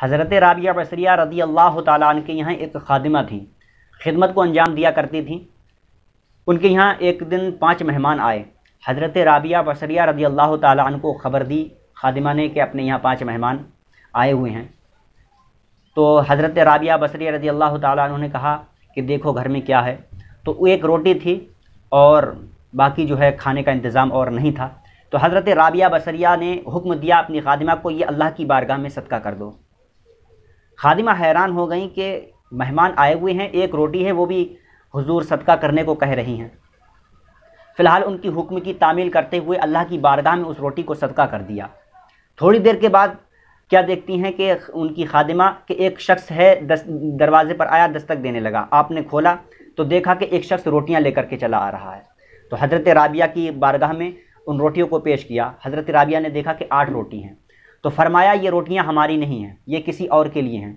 حضرت رابعہ بصریہ رضی اللہ تعالیٰ عنہ کے یہاں ایک خادمہ تھیں، خدمت کو انجام دیا کرتی تھیں۔ ان کے یہاں ایک دن 5 مہمان آئے۔ حضرت رابعہ بصریہ رضی اللہ تعالیٰ عنہ کو خبر دی خادمہ نے کہ اپنے یہاں 5 مہمان آئے ہوئے ہیں۔ تو حضرت رابعہ بصریہ رضی اللہ تعالیٰ عنہ نے کہا کہ دیکھو گھر میں کیا ہے، تو ایک روٹی تھی اور باقی جو ہے کھانے کا انتظام اور نہیں تھا۔ تو حضرت رابعہ بصریہ نے حکم دیا اپنی خادمہ کو، یہ اللہ کی بارگاہ میں صدقہ کر دو۔ خادمہ حیران ہو گئیں کہ مہمان آئے ہوئے ہیں، ایک روٹی ہے وہ بھی حضور صدقہ کرنے کو کہہ رہی ہیں۔ فی الحال ان کی حکم کی تعمیل کرتے ہوئے اللہ کی بارگاہ میں اس روٹی کو صدقہ کر دیا۔ تھوڑی دیر کے بعد کیا دیکھتی ہیں کہ ان کی خادمہ کہ ایک شخص ہے دروازے پر آیا، دستک دینے لگا۔ آپ نے کھولا تو دیکھا کہ ایک شخص روٹیاں لے کر کے چلا آ رہا ہے۔ تو حضرت رابعہ کی بارگاہ میں ان روٹیوں کو پیش کیا۔ حضرت رابعہ نے دیکھا کہ 8 روٹی ہیں، تو فرمایا یہ روٹیاں ہماری نہیں ہیں، یہ کسی اور کے لیے ہیں۔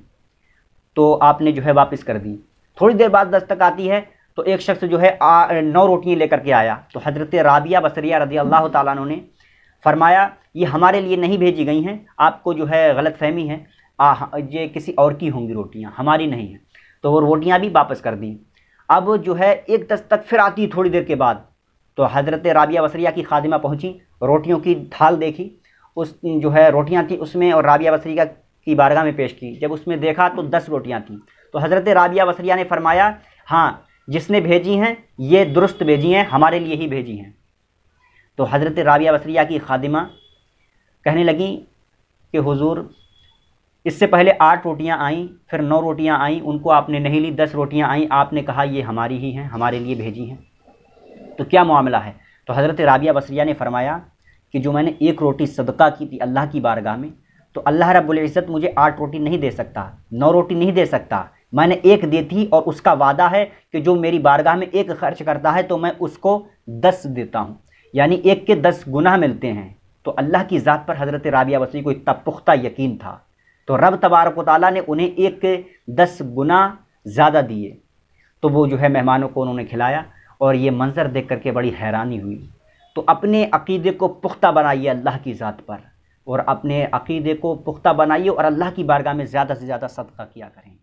تو آپ نے جو ہے واپس کر دی۔ تھوڑی دیر بعد دستک آتی ہے تو ایک شخص جو ہے 9 روٹیاں لے کر کے آیا۔ تو حضرت رابعہ بصریہ رضی اللہ تعالیٰ عنہ نے فرمایا یہ ہمارے لیے نہیں بھیجی گئی ہیں، آپ کو جو ہے غلط فہمی ہے، یہ کسی اور کی ہوں گی روٹیاں، ہماری نہیں ہیں۔ تو وہ روٹیاں بھی واپس کر دیں۔ اب جو ہے ایک دستک پھر آتی تھوڑی دیر کے بعد، تو حضرت رابعہ بصریہ کی خادمہ پہنچی، روٹیوں کی تھال دیکھی، اس جو ہے روٹیاں تھیں اس میں، اور رابعہ بصریہ کی بارگاہ میں پیش کی۔ جب اس میں دیکھا تو 10 روٹیاں تھیں۔ تو حضرت رابعہ بصریہ نے فرمایا ہاں جس نے بھیجی ہیں یہ درست بھیجی ہیں، ہمارے لیے ہی بھیجی ہیں۔ تو حضرت رابعہ بصریہ کی خادمہ کہنے لگیں کہ حضور اس سے پہلے 8 روٹیاں آئیں، پھر 9 روٹیاں آئیں، ان کو آپ نے نہیں لی، 10 روٹیاں آئیں، آپ نے کہا یہ ہماری ہی ہیں، ہمارے لیے بھیجی ہیں، تو کیا معاملہ ہے؟ تو حضرت رابعہ بصریہ نے فرمایا کہ جو میں نے 1 روٹی صدقہ کی تھی اللہ کی بارگاہ میں، تو اللہ رب العزت مجھے 8 روٹی نہیں دے سکتا، 9 روٹی نہیں دے سکتا، میں نے 1 دی تھی، اور اس کا وعدہ ہے کہ جو میری بارگاہ میں 1 خرچ کرتا ہے تو میں اس کو 10 دیتا ہوں، یعنی 1 کے 10 گناہ ملتے ہیں۔ تو اللہ کی ذات پر حضرت رابعہ بصری کو اتنا پختہ یقین تھا، تو رب تبارک و تعالیٰ نے انہیں 1 کے 10 گناہ زیادہ دیے۔ تو وہ جو ہے مہمانوں کو انہوں نے کھلایا، اور یہ منظر دیکھ کر کے بڑی حیرانی ہوئی۔ تو اپنے عقیدے کو پختہ بنائیے اللہ کی ذات پر، اور اپنے عقیدے کو پختہ بنائیے، اور اللہ کی بارگاہ میں زیادہ سے زیادہ صدقہ کیا کریں۔